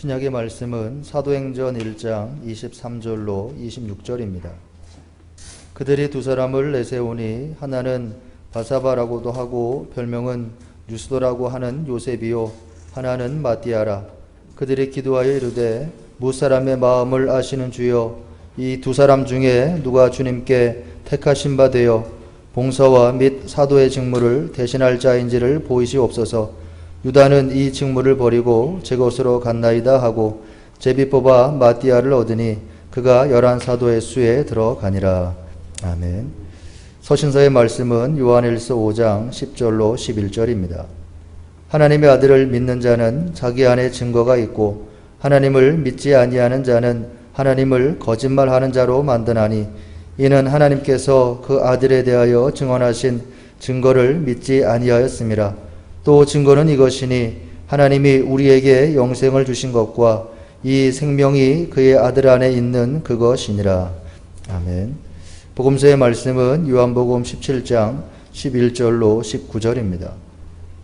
신약의 말씀은 사도행전 1장 23절로 26절입니다. 그들이 두 사람을 내세우니 하나는 바사바라고도 하고 별명은 유스도라고 하는 요셉이요 하나는 마띠아라. 그들이 기도하여 이르되 무사람의 마음을 아시는 주여, 이 두 사람 중에 누가 주님께 택하신 바 되어 봉사와 및 사도의 직무를 대신할 자인지를 보이시옵소서. 유다는 이 직무를 버리고 제 것으로 갔나이다 하고 제비 뽑아 마띠아를 얻으니 그가 11 사도의 수에 들어가니라. 아멘. 서신서의 말씀은 요한일서 5장 10절로 11절입니다. 하나님의 아들을 믿는 자는 자기 안에 증거가 있고 하나님을 믿지 아니하는 자는 하나님을 거짓말하는 자로 만드나니 이는 하나님께서 그 아들에 대하여 증언하신 증거를 믿지 아니하였음이라. 또 증거는 이것이니 하나님이 우리에게 영생을 주신 것과 이 생명이 그의 아들 안에 있는 그것이니라. 아멘. 복음서의 말씀은 요한복음 17장 11절로 19절입니다.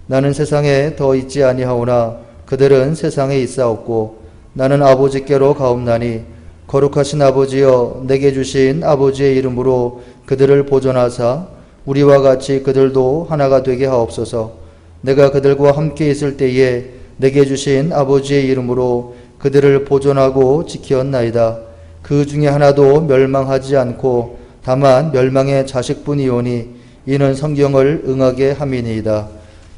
나는 세상에 더 있지 아니하오나 그들은 세상에 있사옵고 나는 아버지께로 가옵나니 거룩하신 아버지여, 내게 주신 아버지의 이름으로 그들을 보존하사 우리와 같이 그들도 하나가 되게 하옵소서. 내가 그들과 함께 있을 때에 내게 주신 아버지의 이름으로 그들을 보존하고 지키었나이다. 그 중에 하나도 멸망하지 않고 다만 멸망의 자식뿐이오니 이는 성경을 응하게 함이니이다.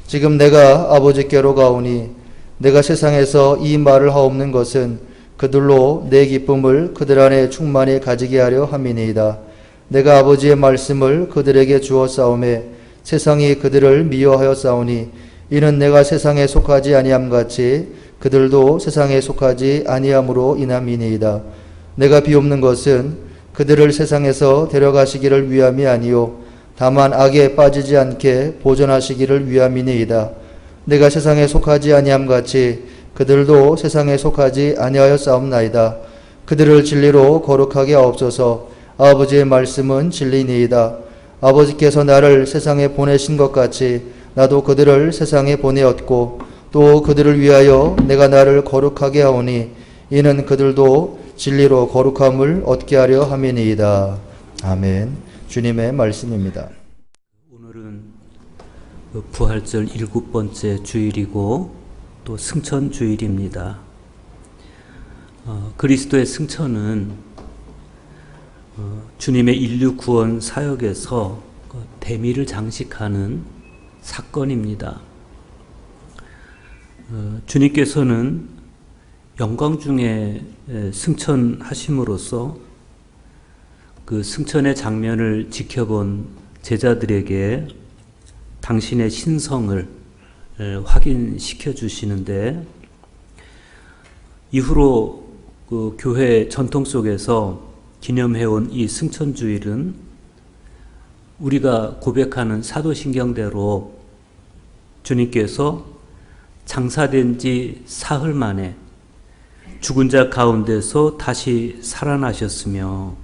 지금 내가 아버지께로 가오니 내가 세상에서 이 말을 하옵는 것은 그들로 내 기쁨을 그들 안에 충만히 가지게 하려 함이니이다. 내가 아버지의 말씀을 그들에게 주었사오매 세상이 그들을 미워하였사오니 이는 내가 세상에 속하지 아니함같이 그들도 세상에 속하지 아니함으로 인함이니이다. 내가 비옵는 것은 그들을 세상에서 데려가시기를 위함이 아니요 다만 악에 빠지지 않게 보존하시기를 위함이니이다. 내가 세상에 속하지 아니함같이 그들도 세상에 속하지 아니하였사옵나이다. 그들을 진리로 거룩하게 하옵소서. 아버지의 말씀은 진리니이다. 아버지께서 나를 세상에 보내신 것 같이 나도 그들을 세상에 보내었고 또 그들을 위하여 내가 나를 거룩하게 하오니 이는 그들도 진리로 거룩함을 얻게 하려 함이니이다. 아멘. 주님의 말씀입니다. 오늘은 부활절 7번째 주일이고 또 승천 주일입니다. 그리스도의 승천은 주님의 인류 구원 사역에서 대미를 장식하는 사건입니다. 주님께서는 영광 중에 승천하심으로써 그 승천의 장면을 지켜본 제자들에게 당신의 신성을 확인시켜 주시는데, 이후로 그 교회 전통 속에서 기념해온 이 승천주일은 우리가 고백하는 사도신경대로 주님께서 장사된 지 사흘 만에 죽은 자 가운데서 다시 살아나셨으며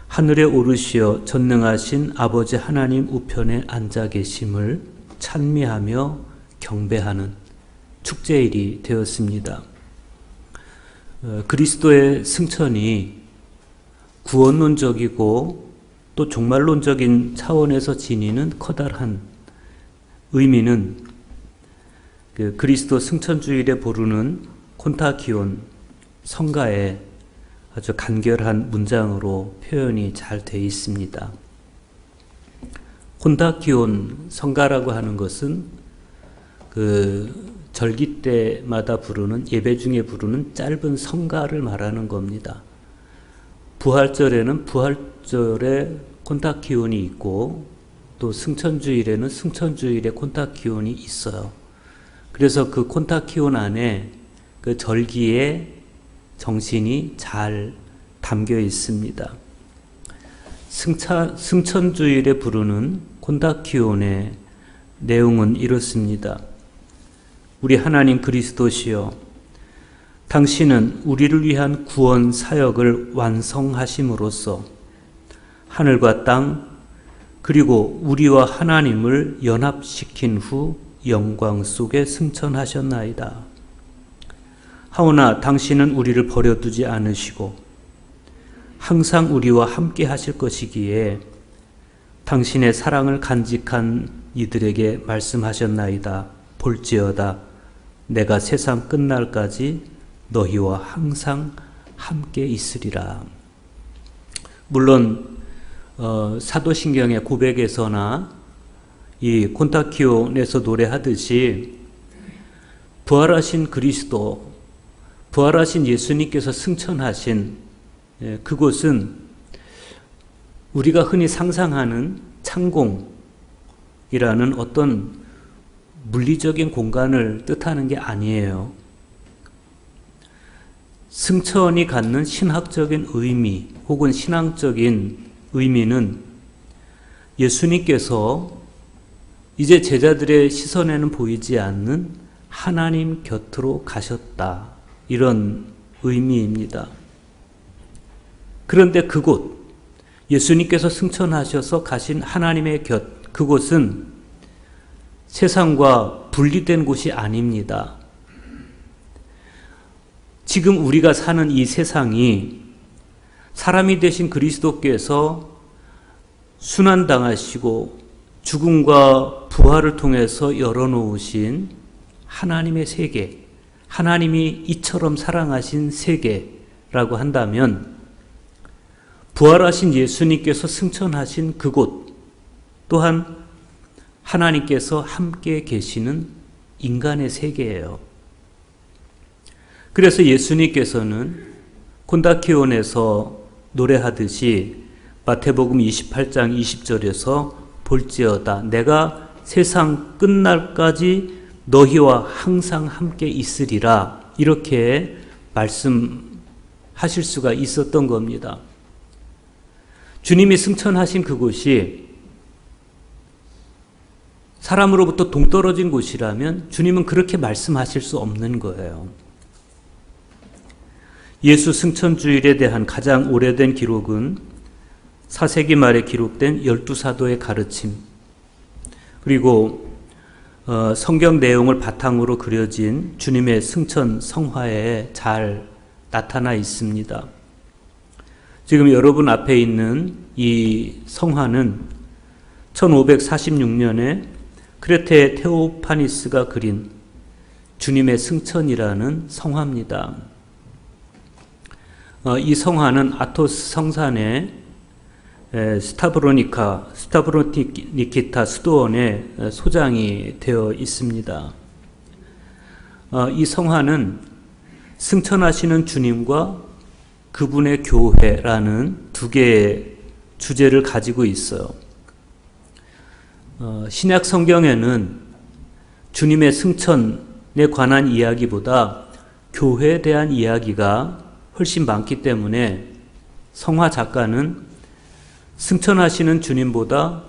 하늘에 오르시어 전능하신 아버지 하나님 우편에 앉아 계심을 찬미하며 경배하는 축제일이 되었습니다. 그리스도의 승천이 구원론적이고 또 종말론적인 차원에서 지니는 커다란 의미는 그리스도 승천주일에 부르는 콘타키온 성가에 아주 간결한 문장으로 표현이 잘 되어 있습니다. 콘타키온 성가라고 하는 것은 그 절기 때마다 부르는, 예배 중에 부르는 짧은 성가를 말하는 겁니다. 부활절에는 부활절에 콘타키온이 있고 또 승천주일에는 승천주일에 콘타키온이 있어요. 그래서 그 콘타키온 안에 그 절기의 정신이 잘 담겨 있습니다. 승천주일에 부르는 콘타키온의 내용은 이렇습니다. 우리 하나님 그리스도시여, 당신은 우리를 위한 구원 사역을 완성하심으로써 하늘과 땅 그리고 우리와 하나님을 연합시킨 후 영광 속에 승천하셨나이다. 하오나 당신은 우리를 버려두지 않으시고 항상 우리와 함께 하실 것이기에 당신의 사랑을 간직한 이들에게 말씀하셨나이다. 볼지어다 내가 세상 끝날까지 너희와 항상 함께 있으리라. 물론 사도신경의 고백에서나 이 콘타키온에서 노래하듯이 부활하신 그리스도, 부활하신 예수님께서 승천하신 그곳은 우리가 흔히 상상하는 창공이라는 어떤 물리적인 공간을 뜻하는 게 아니에요. 승천이 갖는 신학적인 의미 혹은 신앙적인 의미는 예수님께서 이제 제자들의 시선에는 보이지 않는 하나님 곁으로 가셨다. 이런 의미입니다. 그런데 그곳, 예수님께서 승천하셔서 가신 하나님의 곁, 그곳은 세상과 분리된 곳이 아닙니다. 지금 우리가 사는 이 세상이 사람이 되신 그리스도께서 순환당하시고 죽음과 부활을 통해서 열어놓으신 하나님의 세계, 하나님이 이처럼 사랑하신 세계라고 한다면 부활하신 예수님께서 승천하신 그곳 또한 하나님께서 함께 계시는 인간의 세계예요. 그래서 예수님께서는 콘다키온에서 노래하듯이 마태복음 28장 20절에서 볼지어다 내가 세상 끝날까지 너희와 항상 함께 있으리라 이렇게 말씀하실 수가 있었던 겁니다. 주님이 승천하신 그곳이 사람으로부터 동떨어진 곳이라면 주님은 그렇게 말씀하실 수 없는 거예요. 예수 승천주일에 대한 가장 오래된 기록은 4세기 말에 기록된 12사도의 가르침 그리고 성경 내용을 바탕으로 그려진 주님의 승천 성화에 잘 나타나 있습니다. 지금 여러분 앞에 있는 이 성화는 1546년에 크레테 테오파니스가 그린 주님의 승천이라는 성화입니다. 이 성화는 아토스 성산의 스타브로니키타 수도원에 소장이 되어 있습니다. 이 성화는 승천하시는 주님과 그분의 교회라는 두 개의 주제를 가지고 있어요. 신약 성경에는 주님의 승천에 관한 이야기보다 교회에 대한 이야기가 훨씬 많기 때문에 성화 작가는 승천하시는 주님보다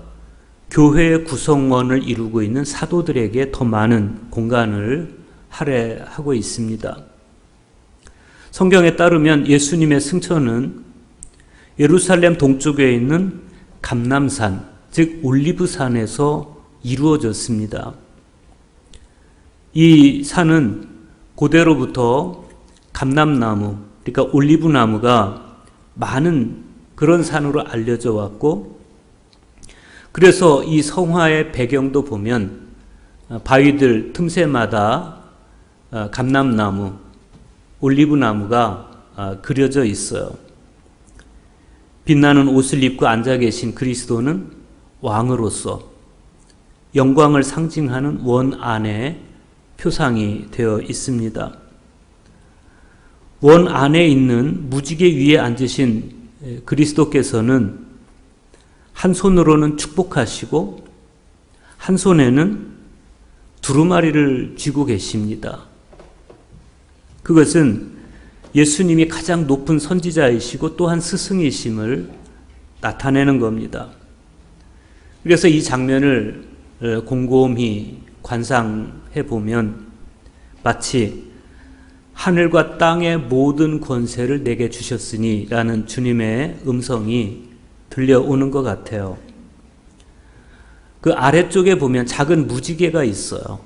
교회의 구성원을 이루고 있는 사도들에게 더 많은 공간을 할애하고 있습니다. 성경에 따르면 예수님의 승천은 예루살렘 동쪽에 있는 감람산, 즉 올리브산에서 이루어졌습니다. 이 산은 고대로부터 감람나무, 그러니까 올리브나무가 많은 그런 산으로 알려져 왔고 그래서 이 성화의 배경도 보면 바위들 틈새마다 감람나무, 올리브나무가 그려져 있어요. 빛나는 옷을 입고 앉아 계신 그리스도는 왕으로서 영광을 상징하는 원 안에 표상이 되어 있습니다. 원 안에 있는 무지개 위에 앉으신 그리스도께서는 한 손으로는 축복하시고 한 손에는 두루마리를 쥐고 계십니다. 그것은 예수님이 가장 높은 선지자이시고 또한 스승이심을 나타내는 겁니다. 그래서 이 장면을 곰곰이 관상해 보면 마치 하늘과 땅의 모든 권세를 내게 주셨으니 라는 주님의 음성이 들려오는 것 같아요. 그 아래쪽에 보면 작은 무지개가 있어요.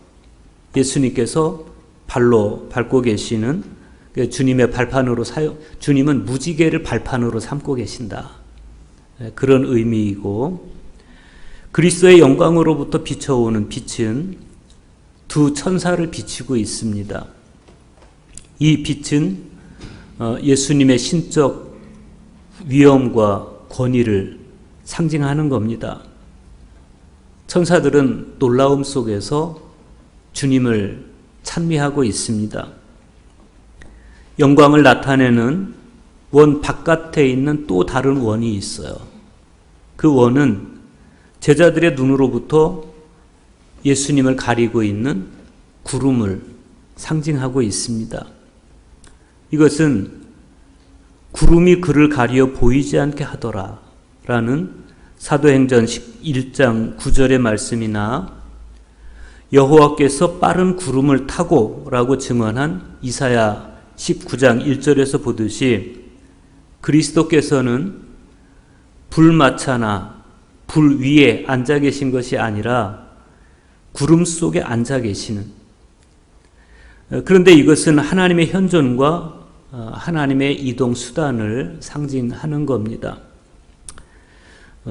예수님께서 발로 밟고 계시는 주님의 발판으로 주님은 무지개를 발판으로 삼고 계신다. 그런 의미이고, 그리스도의 영광으로부터 비춰오는 빛은 두 천사를 비추고 있습니다. 이 빛은 예수님의 신적 위엄과 권위를 상징하는 겁니다. 천사들은 놀라움 속에서 주님을 찬미하고 있습니다. 영광을 나타내는 원 바깥에 있는 또 다른 원이 있어요. 그 원은 제자들의 눈으로부터 예수님을 가리고 있는 구름을 상징하고 있습니다. 이것은 구름이 그를 가리어 보이지 않게 하더라 라는 사도행전 1장 9절의 말씀이나 여호와께서 빠른 구름을 타고 라고 증언한 이사야 19장 1절에서 보듯이 그리스도께서는 불마차나 불 위에 앉아 계신 것이 아니라 구름 속에 앉아 계시는, 그런데 이것은 하나님의 현존과 하나님의 이동 수단을 상징하는 겁니다.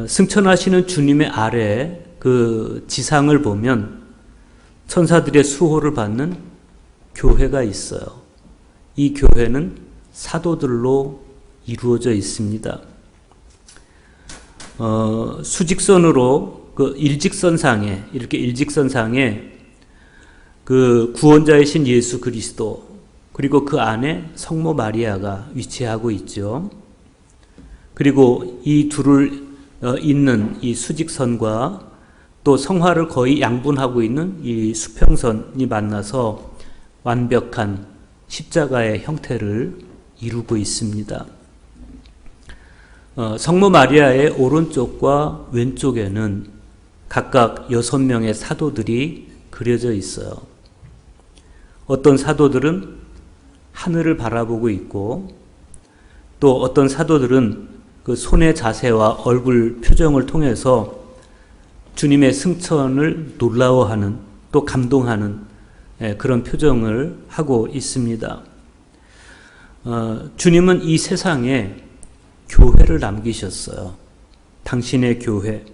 승천하시는 주님의 아래 그 지상을 보면 천사들의 수호를 받는 교회가 있어요. 이 교회는 사도들로 이루어져 있습니다. 수직선으로 그 일직선상에, 이렇게 일직선상에 그 구원자이신 예수 그리스도, 그리고 그 안에 성모 마리아가 위치하고 있죠. 그리고 이 둘을 잇는 이 수직선과 또 성화를 거의 양분하고 있는 이 수평선이 만나서 완벽한 십자가의 형태를 이루고 있습니다. 성모 마리아의 오른쪽과 왼쪽에는 각각 6명의 사도들이 그려져 있어요. 어떤 사도들은 하늘을 바라보고 있고, 또 어떤 사도들은 그 손의 자세와 얼굴 표정을 통해서 주님의 승천을 놀라워하는, 또 감동하는 그런 표정을 하고 있습니다. 주님은 이 세상에 교회를 남기셨어요. 당신의 교회.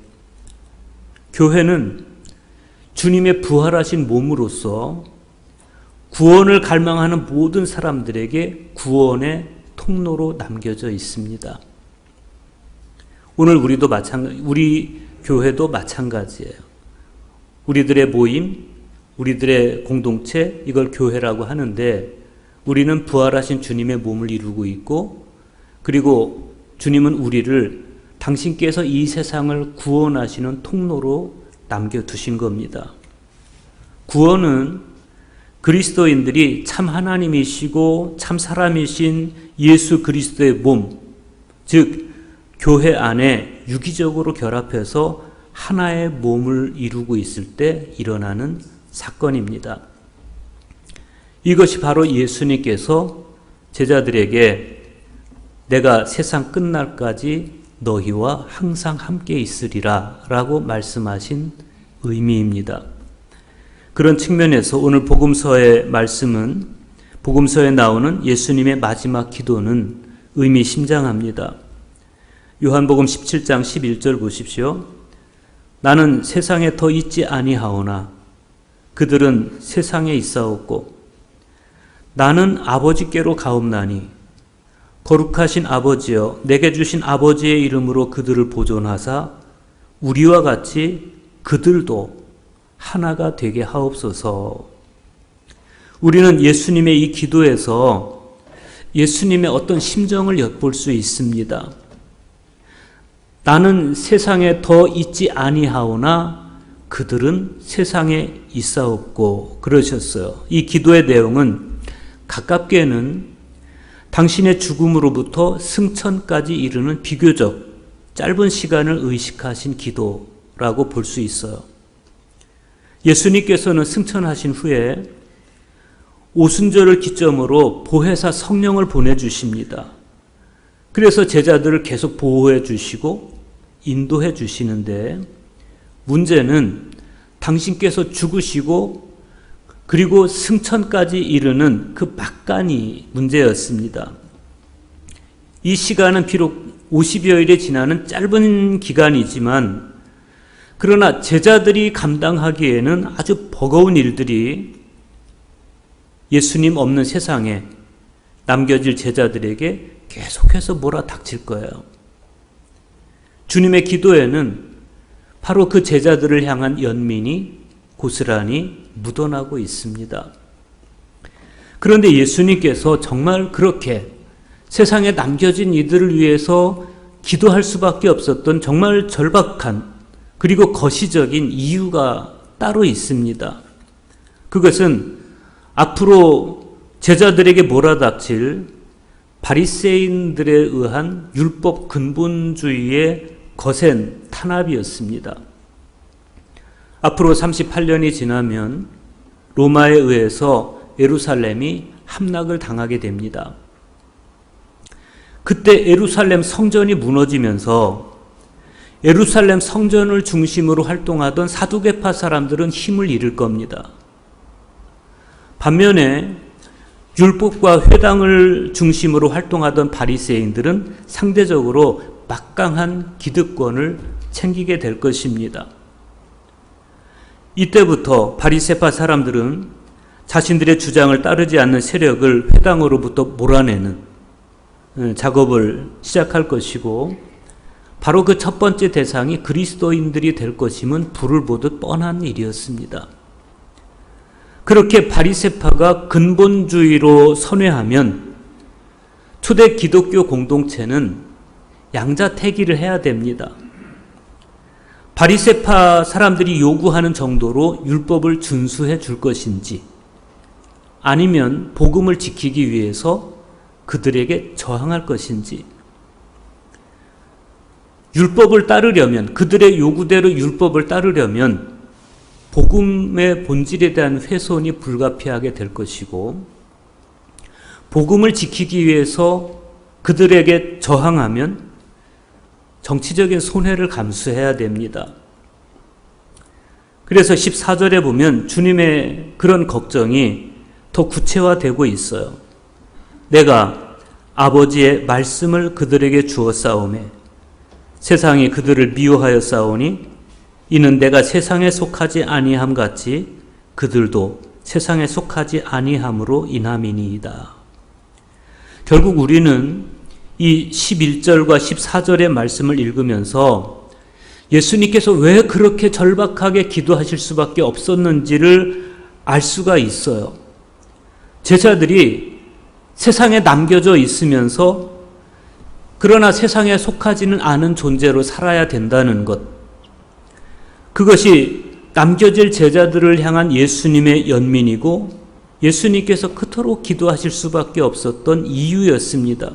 교회는 주님의 부활하신 몸으로서 구원을 갈망하는 모든 사람들에게 구원의 통로로 남겨져 있습니다. 오늘 우리 교회도 마찬가지예요. 우리들의 모임, 우리들의 공동체, 이걸 교회라고 하는데, 우리는 부활하신 주님의 몸을 이루고 있고, 그리고 주님은 우리를 당신께서 이 세상을 구원하시는 통로로 남겨두신 겁니다. 구원은 그리스도인들이 참 하나님이시고 참 사람이신 예수 그리스도의 몸, 즉 교회 안에 유기적으로 결합해서 하나의 몸을 이루고 있을 때 일어나는 사건입니다. 이것이 바로 예수님께서 제자들에게 내가 세상 끝날까지 너희와 항상 함께 있으리라 라고 말씀하신 의미입니다. 그런 측면에서 오늘 복음서의 말씀은, 복음서에 나오는 예수님의 마지막 기도는 의미심장합니다. 요한복음 17장 11절 보십시오. 나는 세상에 더 있지 아니하오나 그들은 세상에 있사옵고 나는 아버지께로 가옵나니 거룩하신 아버지여 내게 주신 아버지의 이름으로 그들을 보존하사 우리와 같이 그들도 하나가 되게 하옵소서. 우리는 예수님의 이 기도에서 예수님의 어떤 심정을 엿볼 수 있습니다. 나는 세상에 더 있지 아니하오나 그들은 세상에 있사옵고 그러셨어요. 이 기도의 내용은 가깝게는 당신의 죽음으로부터 승천까지 이르는 비교적 짧은 시간을 의식하신 기도라고 볼 수 있어요. 예수님께서는 승천하신 후에 오순절을 기점으로 보혜사 성령을 보내주십니다. 그래서 제자들을 계속 보호해 주시고 인도해 주시는데, 문제는 당신께서 죽으시고 그리고 승천까지 이르는 그 막간이 문제였습니다. 이 시간은 비록 50여일에 지나는 짧은 기간이지만 그러나 제자들이 감당하기에는 아주 버거운 일들이 예수님 없는 세상에 남겨질 제자들에게 계속해서 몰아닥칠 거예요. 주님의 기도에는 바로 그 제자들을 향한 연민이 고스란히 묻어나고 있습니다. 그런데 예수님께서 정말 그렇게 세상에 남겨진 이들을 위해서 기도할 수밖에 없었던 정말 절박한 그리고 거시적인 이유가 따로 있습니다. 그것은 앞으로 제자들에게 몰아닥칠 바리새인들에 의한 율법 근본주의의 거센 탄압이었습니다. 앞으로 38년이 지나면 로마에 의해서 예루살렘이 함락을 당하게 됩니다. 그때 예루살렘 성전이 무너지면서 예루살렘 성전을 중심으로 활동하던 사두개파 사람들은 힘을 잃을 겁니다. 반면에 율법과 회당을 중심으로 활동하던 바리새인들은 상대적으로 막강한 기득권을 챙기게 될 것입니다. 이때부터 바리새파 사람들은 자신들의 주장을 따르지 않는 세력을 회당으로부터 몰아내는 작업을 시작할 것이고 바로 그 첫 번째 대상이 그리스도인들이 될 것임은 불을 보듯 뻔한 일이었습니다. 그렇게 바리새파가 근본주의로 선회하면 초대 기독교 공동체는 양자택일을 해야 됩니다. 바리새파 사람들이 요구하는 정도로 율법을 준수해 줄 것인지 아니면 복음을 지키기 위해서 그들에게 저항할 것인지 율법을 따르려면 그들의 요구대로 율법을 따르려면 복음의 본질에 대한 훼손이 불가피하게 될 것이고 복음을 지키기 위해서 그들에게 저항하면 정치적인 손해를 감수해야 됩니다. 그래서 14절에 보면 주님의 그런 걱정이 더 구체화되고 있어요. 내가 아버지의 말씀을 그들에게 주었사오매 세상이 그들을 미워하여 싸우니 이는 내가 세상에 속하지 아니함 같이 그들도 세상에 속하지 아니함으로 인함이니이다. 결국 우리는 이 11절과 14절의 말씀을 읽으면서 예수님께서 왜 그렇게 절박하게 기도하실 수밖에 없었는지를 알 수가 있어요. 제자들이 세상에 남겨져 있으면서 그러나 세상에 속하지는 않은 존재로 살아야 된다는 것. 그것이 남겨질 제자들을 향한 예수님의 연민이고 예수님께서 그토록 기도하실 수밖에 없었던 이유였습니다.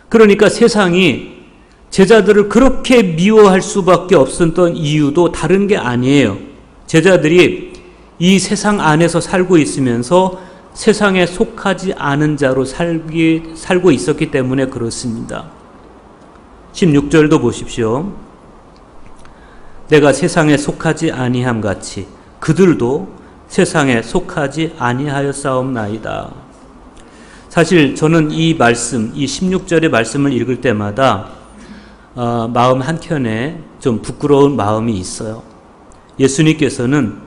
그러니까 세상이 제자들을 그렇게 미워할 수밖에 없었던 이유도 다른 게 아니에요. 제자들이 이 세상 안에서 살고 있으면서 세상에 속하지 않은 자로 살고 있었기 때문에 그렇습니다. 16절도 보십시오. 내가 세상에 속하지 아니함 같이 그들도 세상에 속하지 아니하였사옵나이다. 사실 저는 이 말씀, 이 16절의 말씀을 읽을 때마다 마음 한켠에 좀 부끄러운 마음이 있어요. 예수님께서는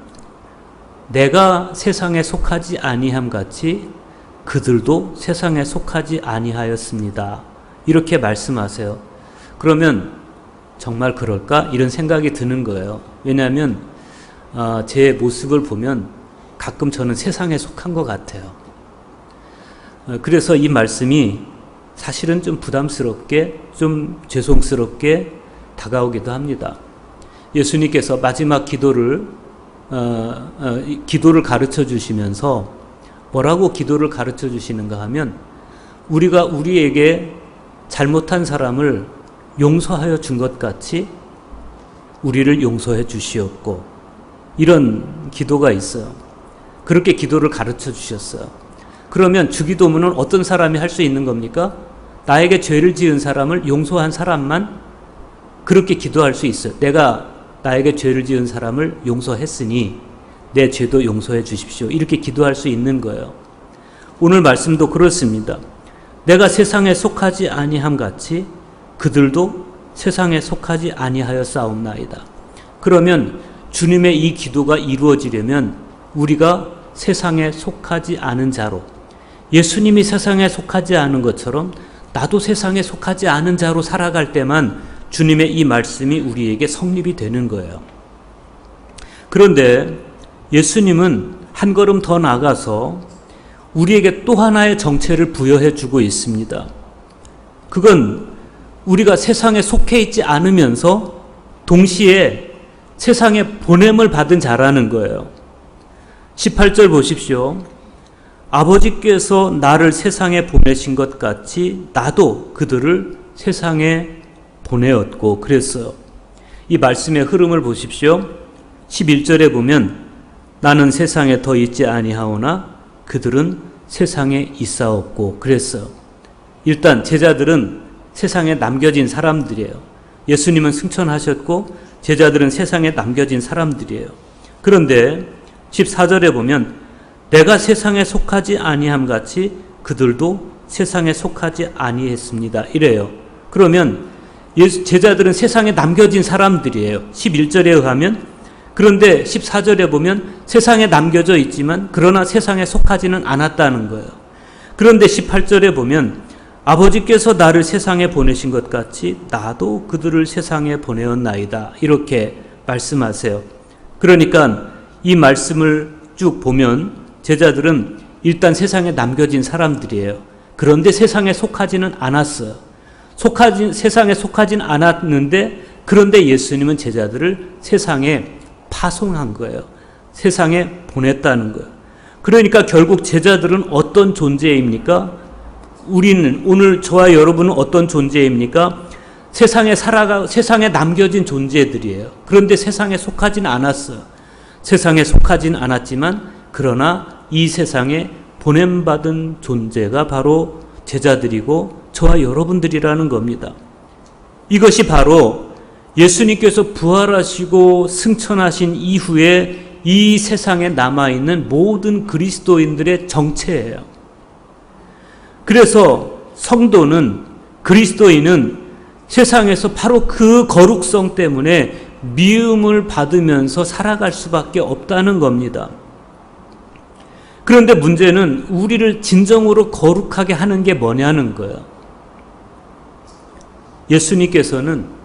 내가 세상에 속하지 아니함 같이 그들도 세상에 속하지 아니하였습니다. 이렇게 말씀하세요. 그러면 정말 그럴까? 이런 생각이 드는 거예요. 왜냐하면 제 모습을 보면 가끔 저는 세상에 속한 것 같아요. 그래서 이 말씀이 사실은 좀 부담스럽게, 좀 죄송스럽게 다가오기도 합니다. 예수님께서 마지막 기도를 가르쳐 주시면서 뭐라고 기도를 가르쳐 주시는가 하면 우리가 우리에게 잘못한 사람을 용서하여 준 것 같이 우리를 용서해 주시옵고 이런 기도가 있어요. 그렇게 기도를 가르쳐 주셨어요. 그러면 주기도문은 어떤 사람이 할 수 있는 겁니까? 나에게 죄를 지은 사람을 용서한 사람만 그렇게 기도할 수 있어요. 내가 나에게 죄를 지은 사람을 용서했으니 내 죄도 용서해 주십시오. 이렇게 기도할 수 있는 거예요. 오늘 말씀도 그렇습니다. 내가 세상에 속하지 아니함 같이 그들도 세상에 속하지 아니하였사옵나이다. 그러면 주님의 이 기도가 이루어지려면 우리가 세상에 속하지 않은 자로, 예수님이 세상에 속하지 않은 것처럼 나도 세상에 속하지 않은 자로 살아갈 때만 주님의 이 말씀이 우리에게 성립이 되는 거예요. 그런데 예수님은 한 걸음 더 나가서 우리에게 또 하나의 정체를 부여해 주고 있습니다. 그건 우리가 세상에 속해 있지 않으면서 동시에 세상에 보냄을 받은 자라는 거예요. 18절 보십시오. 아버지께서 나를 세상에 보내신 것 같이 나도 그들을 세상에 보내었고 그랬어요. 이 말씀의 흐름을 보십시오. 11절에 보면 나는 세상에 더 있지 아니하오나 그들은 세상에 있사옵고 그랬어요. 일단 제자들은 세상에 남겨진 사람들이에요. 예수님은 승천하셨고 제자들은 세상에 남겨진 사람들이에요. 그런데 14절에 보면 내가 세상에 속하지 아니함 같이 그들도 세상에 속하지 아니했습니다. 이래요. 그러면 제자들은 세상에 남겨진 사람들이에요. 11절에 의하면. 그런데 14절에 보면 세상에 남겨져 있지만 그러나 세상에 속하지는 않았다는 거예요. 그런데 18절에 보면 아버지께서 나를 세상에 보내신 것 같이 나도 그들을 세상에 보내었나이다. 이렇게 말씀하세요. 그러니까 이 말씀을 쭉 보면 제자들은 일단 세상에 남겨진 사람들이에요. 그런데 세상에 속하지는 않았어요. 세상에 속하진 않았는데 그런데 예수님은 제자들을 세상에 파송한 거예요. 세상에 보냈다는 거예요. 그러니까 결국 제자들은 어떤 존재입니까? 우리는 오늘 저와 여러분은 어떤 존재입니까? 세상에 남겨진 존재들이에요. 그런데 세상에 속하진 않았어요. 세상에 속하진 않았지만 그러나 이 세상에 보냄받은 존재가 바로 제자들이고 저와 여러분들이라는 겁니다. 이것이 바로 예수님께서 부활하시고 승천하신 이후에 이 세상에 남아있는 모든 그리스도인들의 정체예요. 그래서 성도는, 그리스도인은 세상에서 바로 그 거룩성 때문에 미움을 받으면서 살아갈 수밖에 없다는 겁니다. 그런데 문제는 우리를 진정으로 거룩하게 하는 게 뭐냐는 거예요. 예수님께서는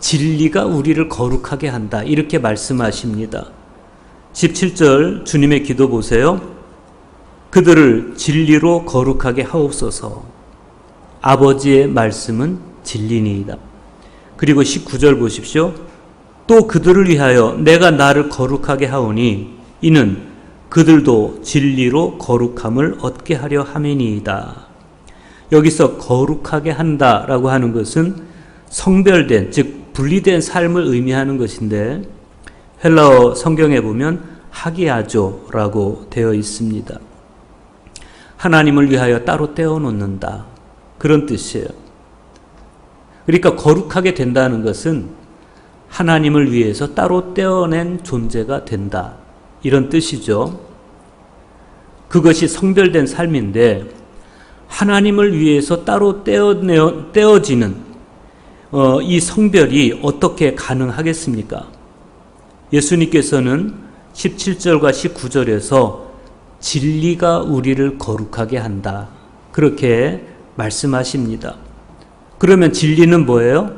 진리가 우리를 거룩하게 한다. 이렇게 말씀하십니다. 17절 주님의 기도 보세요. 그들을 진리로 거룩하게 하옵소서. 아버지의 말씀은 진리니이다. 그리고 19절 보십시오. 또 그들을 위하여 내가 나를 거룩하게 하오니 이는 그들도 진리로 거룩함을 얻게 하려 함이니이다. 여기서 거룩하게 한다라고 하는 것은 성별된, 즉 분리된 삶을 의미하는 것인데 헬라어 성경에 보면 하기아조라고 되어 있습니다. 하나님을 위하여 따로 떼어놓는다. 그런 뜻이에요. 그러니까 거룩하게 된다는 것은 하나님을 위해서 따로 떼어낸 존재가 된다. 이런 뜻이죠. 그것이 성별된 삶인데 하나님을 위해서 따로 떼어지는 이 성별이 어떻게 가능하겠습니까? 예수님께서는 17절과 19절에서 진리가 우리를 거룩하게 한다. 그렇게 말씀하십니다. 그러면 진리는 뭐예요?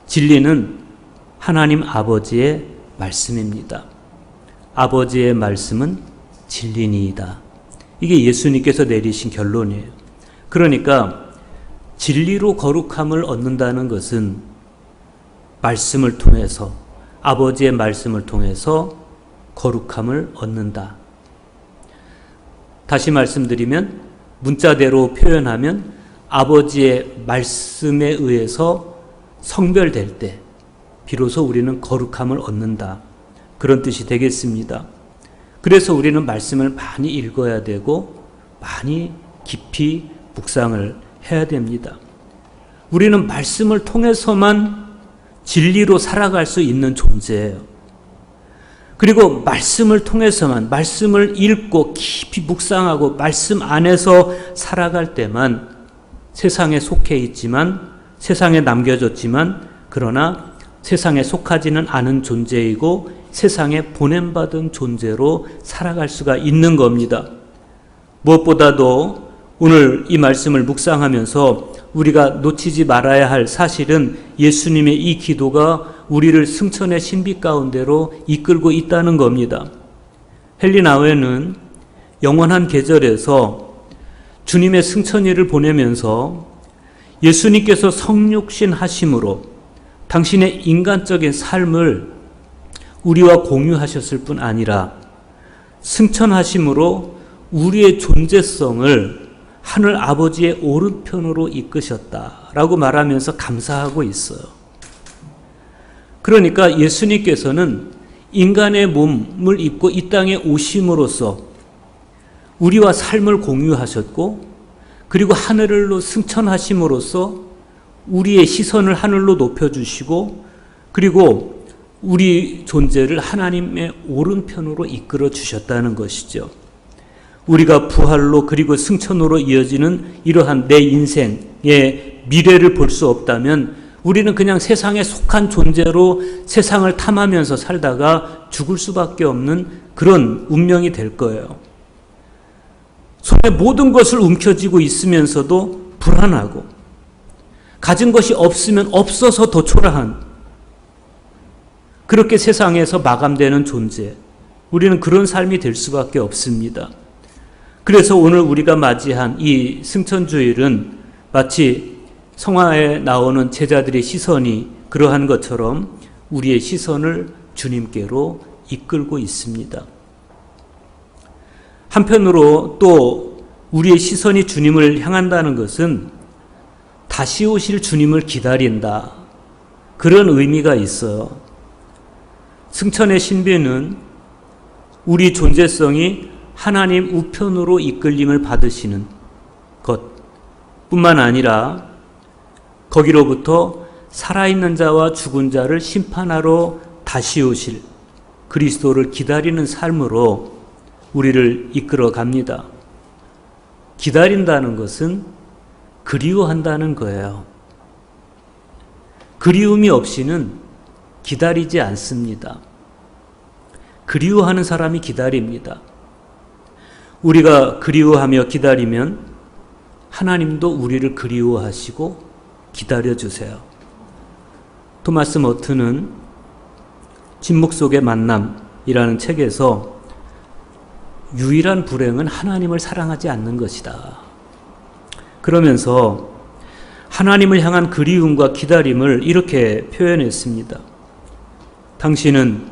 진리는 하나님 아버지의 말씀입니다. 아버지의 말씀은 진리니이다. 이게 예수님께서 내리신 결론이에요. 그러니까 진리로 거룩함을 얻는다는 것은 말씀을 통해서, 아버지의 말씀을 통해서 거룩함을 얻는다. 다시 말씀드리면 문자대로 표현하면 아버지의 말씀에 의해서 성별될 때 비로소 우리는 거룩함을 얻는다. 그런 뜻이 되겠습니다. 그래서 우리는 말씀을 많이 읽어야 되고 많이 깊이 묵상을 해야 됩니다. 우리는 말씀을 통해서만 진리로 살아갈 수 있는 존재예요. 그리고 말씀을 통해서만, 말씀을 읽고 깊이 묵상하고 말씀 안에서 살아갈 때만 세상에 속해 있지만, 세상에 남겨졌지만, 그러나 세상에 속하지는 않은 존재이고 세상에 보냄받은 존재로 살아갈 수가 있는 겁니다. 무엇보다도 오늘 이 말씀을 묵상하면서 우리가 놓치지 말아야 할 사실은 예수님의 이 기도가 우리를 승천의 신비 가운데로 이끌고 있다는 겁니다. 헨리 나우에는 영원한 계절에서 주님의 승천일을 보내면서 예수님께서 성육신 하심으로 당신의 인간적인 삶을 우리와 공유하셨을 뿐 아니라 승천하심으로 우리의 존재성을 하늘 아버지의 오른편으로 이끄셨다라고 말하면서 감사하고 있어요. 그러니까 예수님께서는 인간의 몸을 입고 이 땅에 오심으로써 우리와 삶을 공유하셨고, 그리고 하늘로 승천하심으로써 우리의 시선을 하늘로 높여주시고, 그리고 우리 존재를 하나님의 오른편으로 이끌어 주셨다는 것이죠. 우리가 부활로 그리고 승천으로 이어지는 이러한 내 인생의 미래를 볼 수 없다면 우리는 그냥 세상에 속한 존재로 세상을 탐하면서 살다가 죽을 수밖에 없는 그런 운명이 될 거예요. 손에 모든 것을 움켜쥐고 있으면서도 불안하고, 가진 것이 없으면 없어서 더 초라한, 그렇게 세상에서 마감되는 존재, 우리는 그런 삶이 될 수밖에 없습니다. 그래서 오늘 우리가 맞이한 이 승천주일은 마치 성화에 나오는 제자들의 시선이 그러한 것처럼 우리의 시선을 주님께로 이끌고 있습니다. 한편으로 또 우리의 시선이 주님을 향한다는 것은 다시 오실 주님을 기다린다, 그런 의미가 있어요. 승천의 신비는 우리 존재성이 하나님 우편으로 이끌림을 받으시는 것 뿐만 아니라 거기로부터 살아있는 자와 죽은 자를 심판하러 다시 오실 그리스도를 기다리는 삶으로 우리를 이끌어 갑니다. 기다린다는 것은 그리워한다는 거예요. 그리움이 없이는 기다리지 않습니다. 그리워하는 사람이 기다립니다. 우리가 그리워하며 기다리면 하나님도 우리를 그리워하시고 기다려주세요. 토마스 머튼은 침묵 속의 만남이라는 책에서 유일한 불행은 하나님을 사랑하지 않는 것이다, 그러면서 하나님을 향한 그리움과 기다림을 이렇게 표현했습니다. 당신은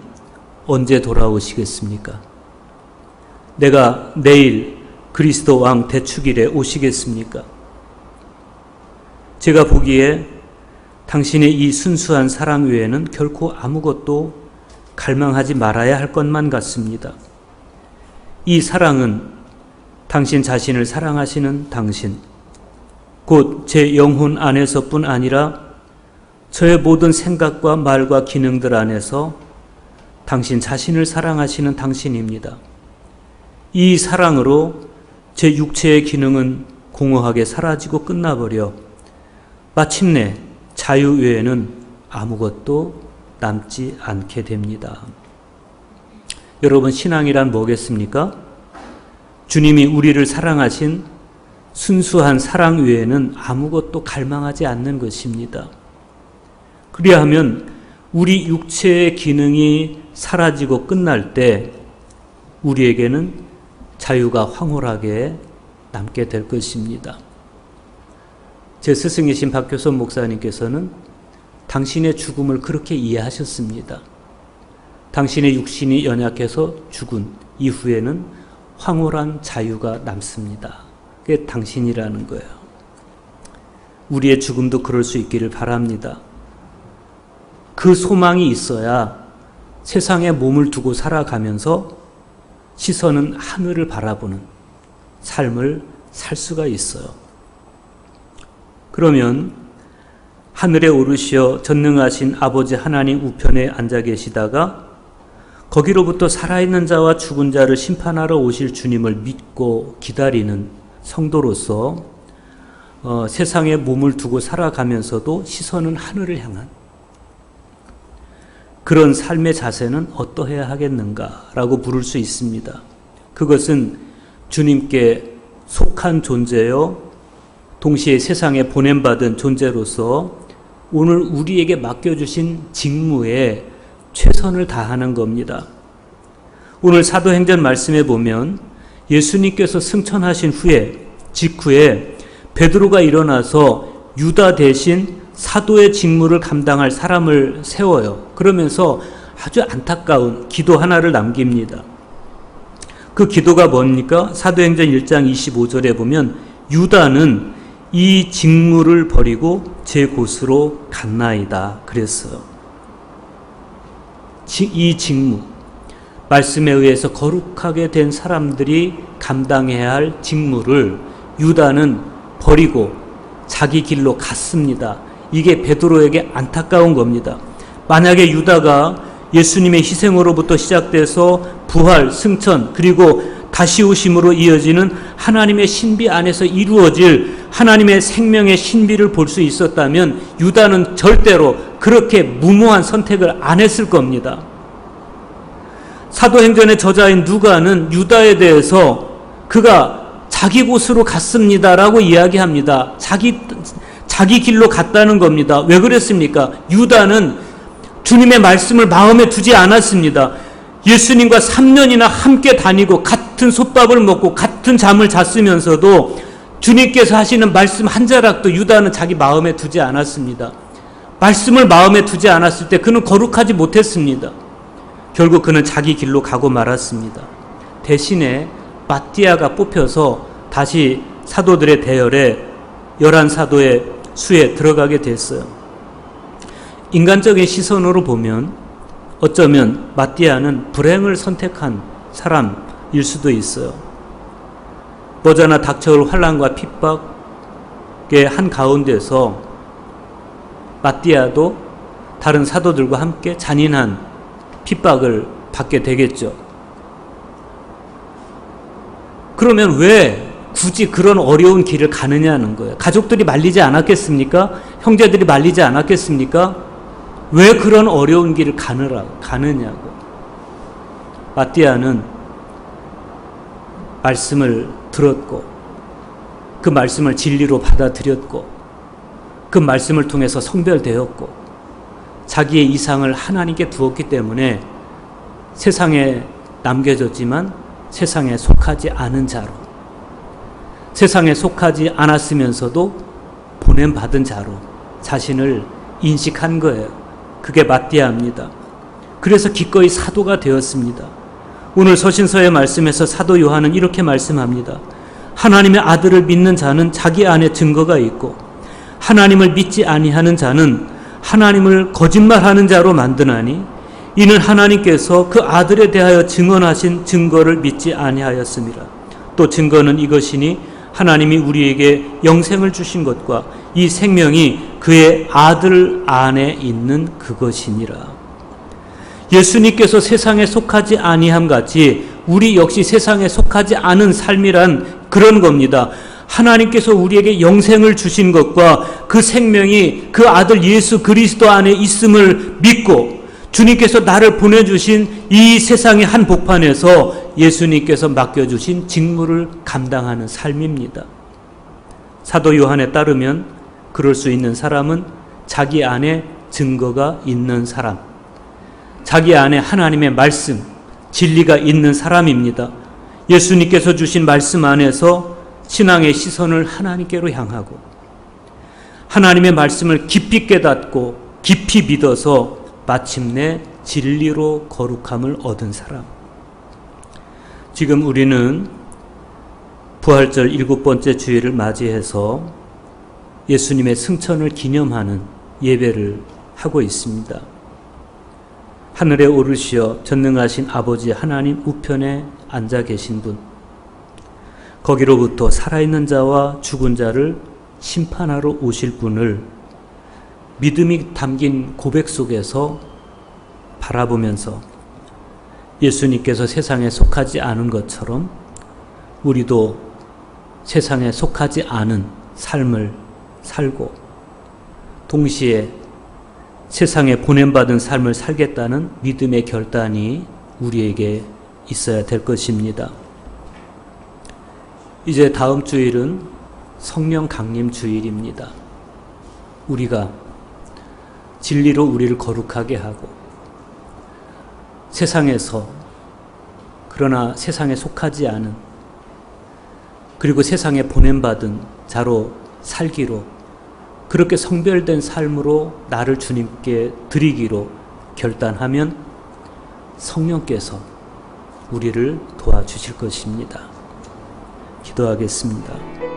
언제 돌아오시겠습니까? 내가 내일 그리스도 왕 대축일에 오시겠습니까? 제가 보기에 당신의 이 순수한 사랑 외에는 결코 아무것도 갈망하지 말아야 할 것만 같습니다. 이 사랑은 당신 자신을 사랑하시는 당신, 곧 제 영혼 안에서뿐 아니라 저의 모든 생각과 말과 기능들 안에서 당신 자신을 사랑하시는 당신입니다. 이 사랑으로 제 육체의 기능은 공허하게 사라지고 끝나버려 마침내 자유 외에는 아무것도 남지 않게 됩니다. 여러분, 신앙이란 뭐겠습니까? 주님이 우리를 사랑하신 순수한 사랑 외에는 아무것도 갈망하지 않는 것입니다. 그리하면 우리 육체의 기능이 사라지고 끝날 때 우리에게는 자유가 황홀하게 남게 될 것입니다. 제 스승이신 박효선 목사님께서는 당신의 죽음을 그렇게 이해하셨습니다. 당신의 육신이 연약해서 죽은 이후에는 황홀한 자유가 남습니다. 그게 당신이라는 거예요. 우리의 죽음도 그럴 수 있기를 바랍니다. 그 소망이 있어야 세상에 몸을 두고 살아가면서 시선은 하늘을 바라보는 삶을 살 수가 있어요. 그러면 하늘에 오르시어 전능하신 아버지 하나님 우편에 앉아 계시다가 거기로부터 살아있는 자와 죽은 자를 심판하러 오실 주님을 믿고 기다리는 성도로서 세상에 몸을 두고 살아가면서도 시선은 하늘을 향한 그런 삶의 자세는 어떠해야 하겠는가라고 부를 수 있습니다. 그것은 주님께 속한 존재요, 동시에 세상에 보냄받은 존재로서 오늘 우리에게 맡겨주신 직무에 최선을 다하는 겁니다. 오늘 사도행전 말씀에 보면 예수님께서 승천하신 직후에 베드로가 일어나서 유다 대신 사도의 직무를 감당할 사람을 세워요. 그러면서 아주 안타까운 기도 하나를 남깁니다. 그 기도가 뭡니까? 사도행전 1장 25절에 보면 유다는 이 직무를 버리고 제 곳으로 갔나이다 그랬어요. 이 직무, 말씀에 의해서 거룩하게 된 사람들이 감당해야 할 직무를 유다는 버리고 자기 길로 갔습니다. 이게 베드로에게 안타까운 겁니다. 만약에 유다가 예수님의 희생으로부터 시작돼서 부활, 승천, 그리고 다시 오심으로 이어지는 하나님의 신비 안에서 이루어질 하나님의 생명의 신비를 볼 수 있었다면 유다는 절대로 그렇게 무모한 선택을 안 했을 겁니다. 사도행전의 저자인 누가는 유다에 대해서 그가 자기 곳으로 갔습니다라고 이야기합니다. 자기 길로 갔다는 겁니다. 왜 그랬습니까? 유다는 주님의 말씀을 마음에 두지 않았습니다. 예수님과 3년이나 함께 다니고 같은 솥밥을 먹고 같은 잠을 잤으면서도 주님께서 하시는 말씀 한 자락도 유다는 자기 마음에 두지 않았습니다. 말씀을 마음에 두지 않았을 때 그는 거룩하지 못했습니다. 결국 그는 자기 길로 가고 말았습니다. 대신에 마띠아가 뽑혀서 다시 사도들의 대열에 11사도의 수에 들어가게 됐어요. 인간적인 시선으로 보면 어쩌면 마띠아는 불행을 선택한 사람일 수도 있어요. 머지않아 닥쳐올 환난과 핍박의 한가운데서 마띠아도 다른 사도들과 함께 잔인한 핍박을 받게 되겠죠. 그러면 왜 굳이 그런 어려운 길을 가느냐는 거예요. 가족들이 말리지 않았겠습니까? 형제들이 말리지 않았겠습니까? 왜 그런 어려운 길을 가느냐고. 마띠아는 말씀을 들었고 그 말씀을 진리로 받아들였고 그 말씀을 통해서 성별되었고 자기의 이상을 하나님께 두었기 때문에 세상에 남겨졌지만 세상에 속하지 않은 자로, 세상에 속하지 않았으면서도 보냄받은 자로 자신을 인식한 거예요. 그게 마띠아입니다. 그래서 기꺼이 사도가 되었습니다. 오늘 서신서의 말씀에서 사도 요한은 이렇게 말씀합니다. 하나님의 아들을 믿는 자는 자기 안에 증거가 있고 하나님을 믿지 아니하는 자는 하나님을 거짓말하는 자로 만드나니 이는 하나님께서 그 아들에 대하여 증언하신 증거를 믿지 아니하였습니다. 또 증거는 이것이니 하나님이 우리에게 영생을 주신 것과 이 생명이 그의 아들 안에 있는 그것이니라. 예수님께서 세상에 속하지 아니함 같이 우리 역시 세상에 속하지 않은 삶이란 그런 겁니다. 하나님께서 우리에게 영생을 주신 것과 그 생명이 그 아들 예수 그리스도 안에 있음을 믿고 주님께서 나를 보내주신 이 세상의 한 복판에서 예수님께서 맡겨주신 직무를 감당하는 삶입니다. 사도 요한에 따르면 그럴 수 있는 사람은 자기 안에 증거가 있는 사람, 자기 안에 하나님의 말씀, 진리가 있는 사람입니다. 예수님께서 주신 말씀 안에서 신앙의 시선을 하나님께로 향하고 하나님의 말씀을 깊이 깨닫고 깊이 믿어서 마침내 진리로 거룩함을 얻은 사람. 지금 우리는 부활절 7번째 주일을 맞이해서 예수님의 승천을 기념하는 예배를 하고 있습니다. 하늘에 오르시어 전능하신 아버지 하나님 우편에 앉아 계신 분, 거기로부터 살아있는 자와 죽은 자를 심판하러 오실 분을 믿음이 담긴 고백 속에서 바라보면서 예수님께서 세상에 속하지 않은 것처럼 우리도 세상에 속하지 않은 삶을 살고 동시에 세상에 보냄받은 삶을 살겠다는 믿음의 결단이 우리에게 있어야 될 것입니다. 이제 다음 주일은 성령 강림 주일입니다. 우리가 진리로 우리를 거룩하게 하고 세상에서 그러나 세상에 속하지 않은 그리고 세상에 보냄받은 자로 살기로 그렇게 성별된 삶으로 나를 주님께 드리기로 결단하면 성령께서 우리를 도와주실 것입니다. 기도하겠습니다.